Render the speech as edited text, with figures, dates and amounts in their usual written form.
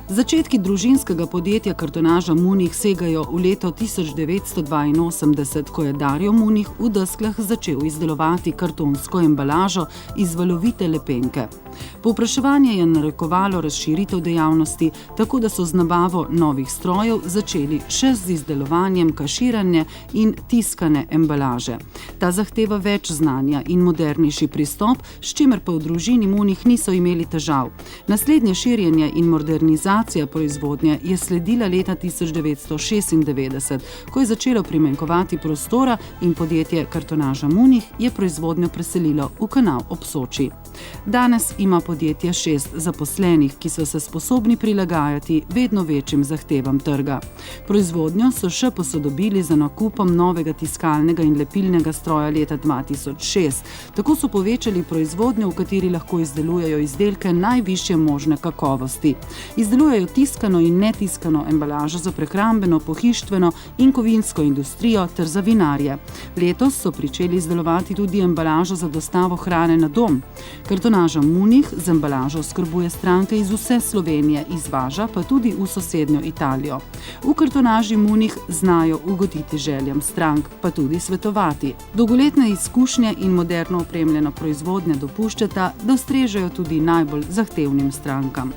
Začetki družinskega podjetja kartonaža Munih segajo v leto 1982, ko je Dario Munih v Desklah začel izdelovati kartonsko embalažo iz valovite lepenke. Povpraševanje je narekovalo razširitev dejavnosti, tako da so z nabavo novih strojev začeli še z izdelovanjem kaširane in tiskane embalaže. Ta zahteva več znanja in modernejši pristop, s čimer pa v družini Munih niso imeli težav. Naslednje širjenje in modernizacija proizvodnje je sledila leta 1996, ko je začelo primanjkovati prostora in podjetje kartonaža Munih je proizvodnjo preselilo v Kanal ob Soči. Danes ima podjetje 6 zaposlenih, ki so se sposobni prilagajati vedno večjim zahtevam trga. Proizvodnjo so še posodobili z nakupom novega tiskalnega in lepilnega stroja leta 2006. Tako so povečali proizvodnjo, v kateri lahko izdelujejo izdelke najvišje možne kakovosti. Izdelujejo tiskano in netiskano embalažo za prehrambeno, pohištveno in kovinsko industrijo ter za vinarje. Letos so pričeli izdelovati tudi embalažo za dostavo hrane na dom. Kartonaža Munih z embalažo skrbuje stranke iz vse Slovenije, izvaža pa tudi v sosednjo Italijo. V kartonaži Munih znajo ugoditi željam strank, pa tudi svetovati. Dolgoletne izkušnje in moderno opremljeno proizvodnje dopuščata, da ustrežejo tudi najbolj zahtevnim strankam.